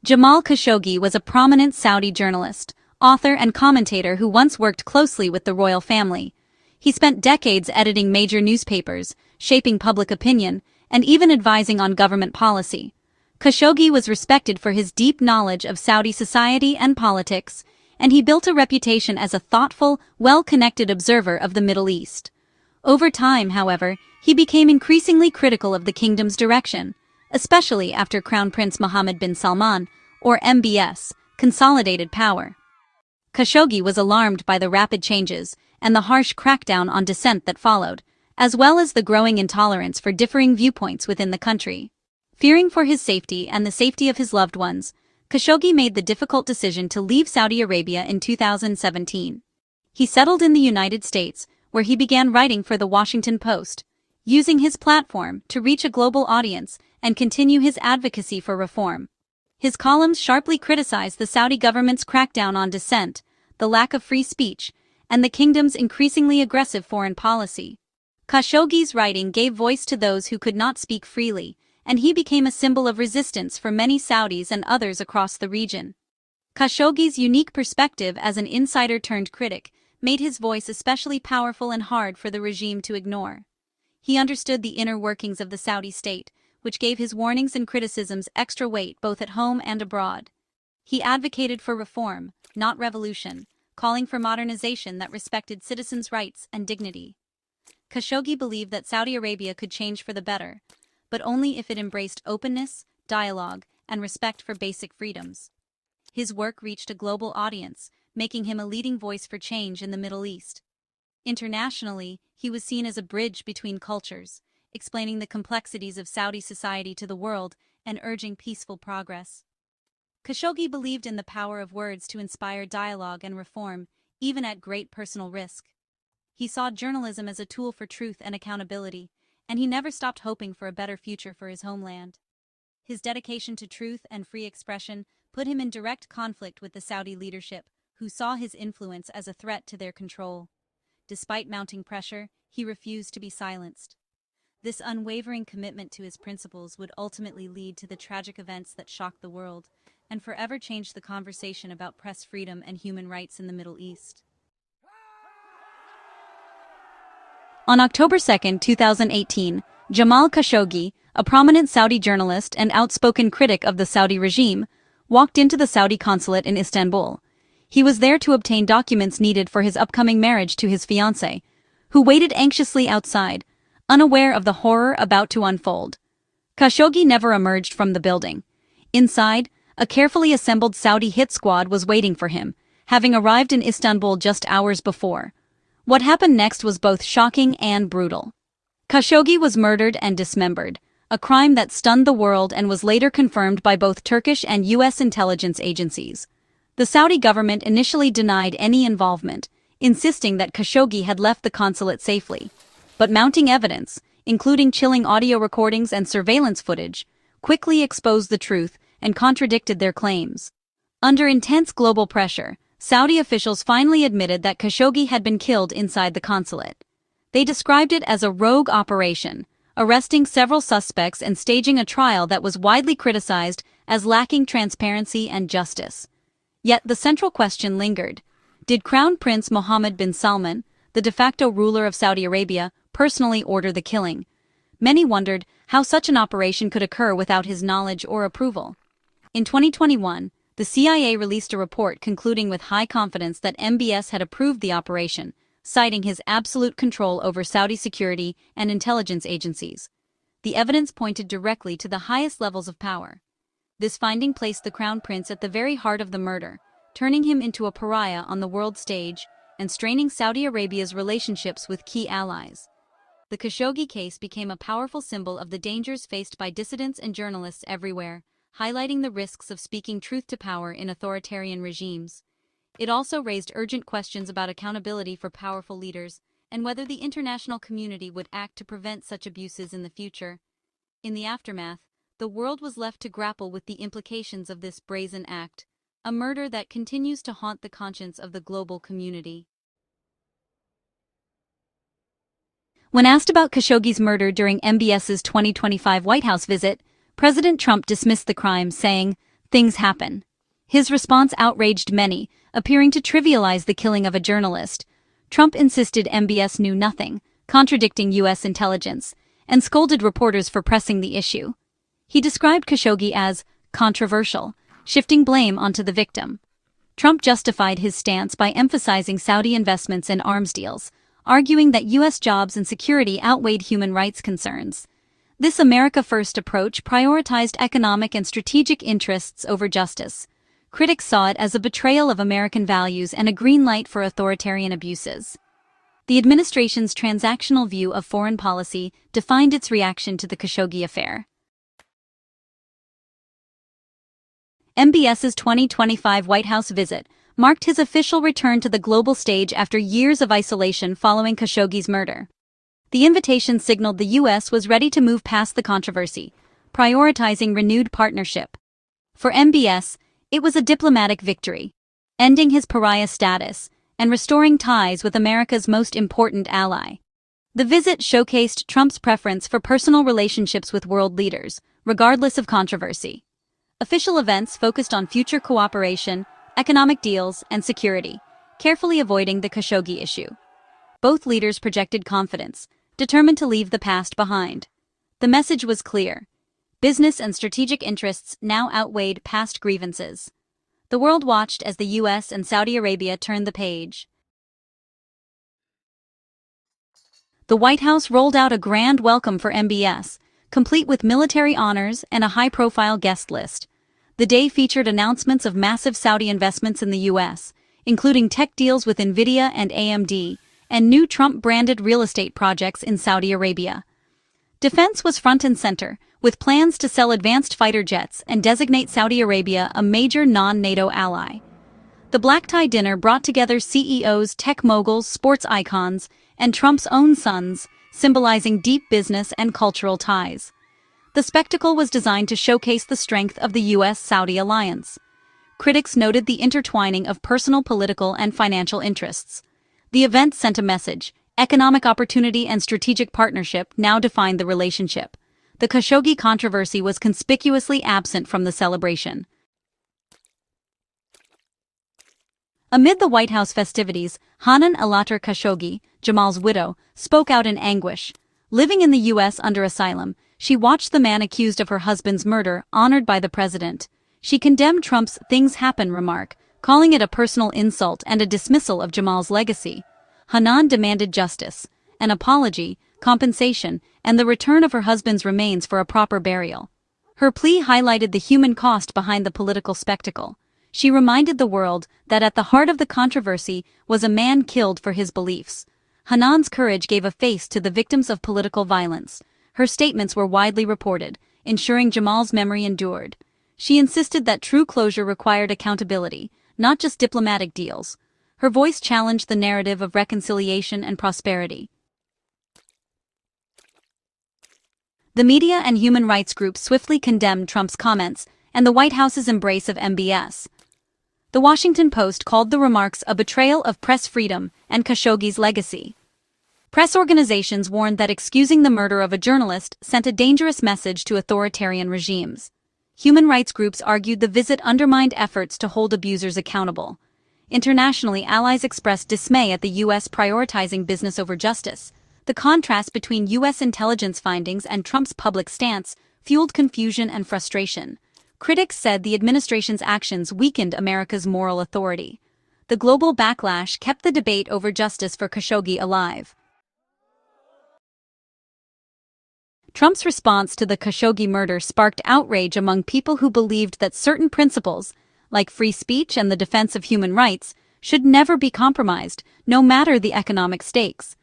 Jamal Khashoggi was a prominent Saudi journalist, author and commentator who once worked closely with the royal family. He spent decades editing major newspapers, shaping public opinion, and even advising on government policy. Khashoggi was respected for his deep knowledge of Saudi society and politics, and he built a reputation as a thoughtful, well-connected observer of the Middle East. Over time, however, he became increasingly critical of the kingdom's direction, especially after Crown Prince Mohammed bin Salman, or MBS, consolidated power. Khashoggi was alarmed by the rapid changes and the harsh crackdown on dissent that followed, as well as the growing intolerance for differing viewpoints within the country. Fearing for his safety and the safety of his loved ones, Khashoggi made the difficult decision to leave Saudi Arabia in 2017. He settled in the United States, where he began writing for The Washington Post, using his platform to reach a global audience and continue his advocacy for reform. His columns sharply criticized the Saudi government's crackdown on dissent, the lack of free speech, and the kingdom's increasingly aggressive foreign policy. Khashoggi's writing gave voice to those who could not speak freely, and he became a symbol of resistance for many Saudis and others across the region. Khashoggi's unique perspective as an insider-turned-critic made his voice especially powerful and hard for the regime to ignore. He understood the inner workings of the Saudi state, which gave his warnings and criticisms extra weight both at home and abroad. He advocated for reform, not revolution, calling for modernization that respected citizens' rights and dignity. Khashoggi believed that Saudi Arabia could change for the better, but only if it embraced openness, dialogue, and respect for basic freedoms. His work reached a global audience, making him a leading voice for change in the Middle East. Internationally, he was seen as a bridge between cultures, explaining the complexities of Saudi society to the world and urging peaceful progress. Khashoggi believed in the power of words to inspire dialogue and reform, even at great personal risk. He saw journalism as a tool for truth and accountability, and he never stopped hoping for a better future for his homeland. His dedication to truth and free expression put him in direct conflict with the Saudi leadership, who saw his influence as a threat to their control. Despite mounting pressure, he refused to be silenced. This unwavering commitment to his principles would ultimately lead to the tragic events that shocked the world, and forever changed the conversation about press freedom and human rights in the Middle East. On October 2, 2018, Jamal Khashoggi, a prominent Saudi journalist and outspoken critic of the Saudi regime, walked into the Saudi consulate in Istanbul. He was there to obtain documents needed for his upcoming marriage to his fiancée, who waited anxiously outside, unaware of the horror about to unfold. Khashoggi never emerged from the building. Inside, a carefully assembled Saudi hit squad was waiting for him, having arrived in Istanbul just hours before. What happened next was both shocking and brutal. Khashoggi was murdered and dismembered, a crime that stunned the world and was later confirmed by both Turkish and U.S. intelligence agencies. The Saudi government initially denied any involvement, insisting that Khashoggi had left the consulate safely. But mounting evidence, including chilling audio recordings and surveillance footage, quickly exposed the truth and contradicted their claims. Under intense global pressure, Saudi officials finally admitted that Khashoggi had been killed inside the consulate. They described it as a rogue operation, arresting several suspects and staging a trial that was widely criticized as lacking transparency and justice. Yet the central question lingered. Did Crown Prince Mohammed bin Salman, the de facto ruler of Saudi Arabia, personally order the killing? Many wondered how such an operation could occur without his knowledge or approval. In 2021, the CIA released a report concluding with high confidence that MBS had approved the operation, citing his absolute control over Saudi security and intelligence agencies. The evidence pointed directly to the highest levels of power. This finding placed the Crown Prince at the very heart of the murder, turning him into a pariah on the world stage and straining Saudi Arabia's relationships with key allies. The Khashoggi case became a powerful symbol of the dangers faced by dissidents and journalists everywhere, highlighting the risks of speaking truth to power in authoritarian regimes. It also raised urgent questions about accountability for powerful leaders and whether the international community would act to prevent such abuses in the future. In the aftermath, the world was left to grapple with the implications of this brazen act, a murder that continues to haunt the conscience of the global community. When asked about Khashoggi's murder during MBS's 2025 White House visit, President Trump dismissed the crime, saying, things happen. His response outraged many, appearing to trivialize the killing of a journalist. Trump insisted MBS knew nothing, contradicting U.S. intelligence, and scolded reporters for pressing the issue. He described Khashoggi as controversial, shifting blame onto the victim. Trump justified his stance by emphasizing Saudi investments in arms deals, arguing that U.S. jobs and security outweighed human rights concerns. This America First approach prioritized economic and strategic interests over justice. Critics saw it as a betrayal of American values and a green light for authoritarian abuses. The administration's transactional view of foreign policy defined its reaction to the Khashoggi affair. MBS's 2025 White House visit marked his official return to the global stage after years of isolation following Khashoggi's murder. The invitation signaled the U.S. was ready to move past the controversy, prioritizing renewed partnership. For MBS, it was a diplomatic victory, ending his pariah status and restoring ties with America's most important ally. The visit showcased Trump's preference for personal relationships with world leaders, regardless of controversy. Official events focused on future cooperation, economic deals, and security, carefully avoiding the Khashoggi issue. Both leaders projected confidence, determined to leave the past behind. The message was clear. Business and strategic interests now outweighed past grievances. The world watched as the U.S. and Saudi Arabia turned the page. The White House rolled out a grand welcome for MBS, complete with military honors and a high-profile guest list. The day featured announcements of massive Saudi investments in the U.S., including tech deals with Nvidia and AMD, and new Trump-branded real estate projects in Saudi Arabia. Defense was front and center, with plans to sell advanced fighter jets and designate Saudi Arabia a major non-NATO ally. The black-tie dinner brought together CEOs, tech moguls, sports icons, and Trump's own sons, symbolizing deep business and cultural ties. The spectacle was designed to showcase the strength of the U.S.-Saudi alliance. Critics noted the intertwining of personal, political, and financial interests. The event sent a message: economic opportunity and strategic partnership now defined the relationship. The Khashoggi controversy was conspicuously absent from the celebration. Amid the White House festivities, Hanan Alatar Khashoggi, Jamal's widow, spoke out in anguish. Living in the U.S. under asylum, she watched the man accused of her husband's murder honored by the president. She condemned Trump's "things happen" remark, calling it a personal insult and a dismissal of Jamal's legacy. Hanan demanded justice, an apology, compensation, and the return of her husband's remains for a proper burial. Her plea highlighted the human cost behind the political spectacle. She reminded the world that at the heart of the controversy was a man killed for his beliefs. Hanan's courage gave a face to the victims of political violence. Her statements were widely reported, ensuring Jamal's memory endured. She insisted that true closure required accountability, not just diplomatic deals. Her voice challenged the narrative of reconciliation and prosperity. The media and human rights groups swiftly condemned Trump's comments and the White House's embrace of MBS. The Washington Post called the remarks a betrayal of press freedom and Khashoggi's legacy. Press organizations warned that excusing the murder of a journalist sent a dangerous message to authoritarian regimes. Human rights groups argued the visit undermined efforts to hold abusers accountable. Internationally, allies expressed dismay at the U.S. prioritizing business over justice. The contrast between U.S. intelligence findings and Trump's public stance fueled confusion and frustration. Critics said the administration's actions weakened America's moral authority. The global backlash kept the debate over justice for Khashoggi alive. Trump's response to the Khashoggi murder sparked outrage among people who believed that certain principles, like free speech and the defense of human rights, should never be compromised, no matter the economic stakes.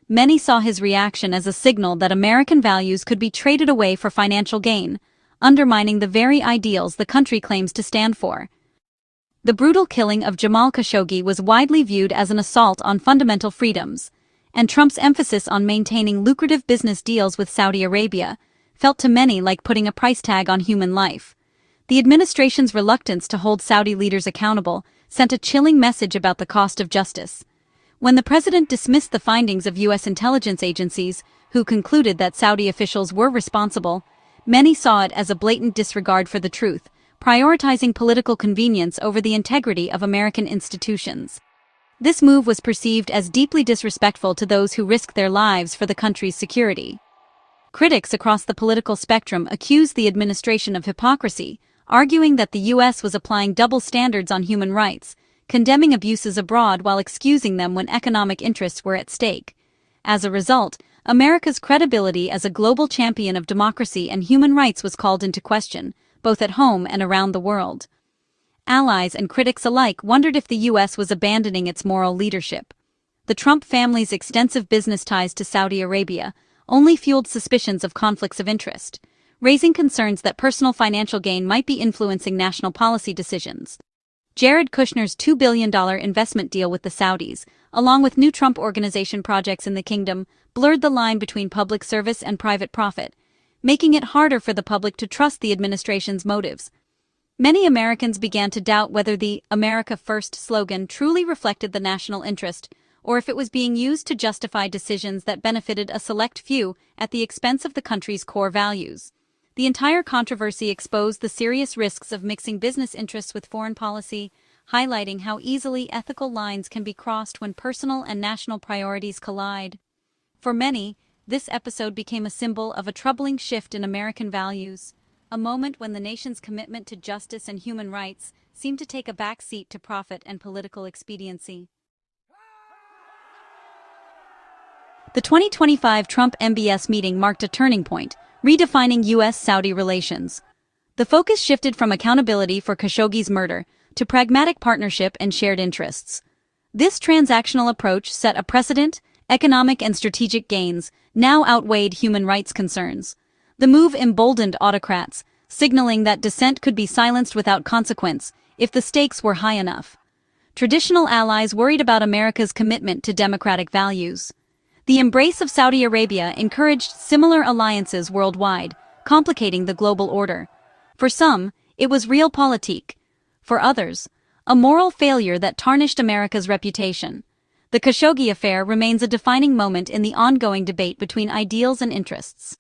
Many saw his reaction as a signal that American values could be traded away for financial gain, undermining the very ideals the country claims to stand for. The brutal killing of Jamal Khashoggi was widely viewed as an assault on fundamental freedoms, and Trump's emphasis on maintaining lucrative business deals with Saudi Arabia felt to many like putting a price tag on human life. The administration's reluctance to hold Saudi leaders accountable sent a chilling message about the cost of justice. When the president dismissed the findings of U.S. intelligence agencies, who concluded that Saudi officials were responsible, many saw it as a blatant disregard for the truth, prioritizing political convenience over the integrity of American institutions. This move was perceived as deeply disrespectful to those who risked their lives for the country's security. Critics across the political spectrum accused the administration of hypocrisy, arguing that the U.S. was applying double standards on human rights, condemning abuses abroad while excusing them when economic interests were at stake. As a result, America's credibility as a global champion of democracy and human rights was called into question, both at home and around the world. Allies and critics alike wondered if the U.S. was abandoning its moral leadership. The Trump family's extensive business ties to Saudi Arabia only fueled suspicions of conflicts of interest, raising concerns that personal financial gain might be influencing national policy decisions. Jared Kushner's $2 billion investment deal with the Saudis, along with new Trump Organization projects in the kingdom, blurred the line between public service and private profit, making it harder for the public to trust the administration's motives. Many Americans began to doubt whether the America First slogan truly reflected the national interest, or if it was being used to justify decisions that benefited a select few at the expense of the country's core values. The entire controversy exposed the serious risks of mixing business interests with foreign policy, highlighting how easily ethical lines can be crossed when personal and national priorities collide. For many, this episode became a symbol of a troubling shift in American values, a moment when the nation's commitment to justice and human rights seemed to take a back seat to profit and political expediency. The 2025 Trump-MBS meeting marked a turning point, redefining U.S.-Saudi relations. The focus shifted from accountability for Khashoggi's murder to pragmatic partnership and shared interests. This transactional approach set a precedent. Economic and strategic gains now outweighed human rights concerns. The move emboldened autocrats, signaling that dissent could be silenced without consequence if the stakes were high enough. Traditional allies worried about America's commitment to democratic values. The embrace of Saudi Arabia encouraged similar alliances worldwide, complicating the global order. For some, it was realpolitik. For others, a moral failure that tarnished America's reputation. The Khashoggi affair remains a defining moment in the ongoing debate between ideals and interests.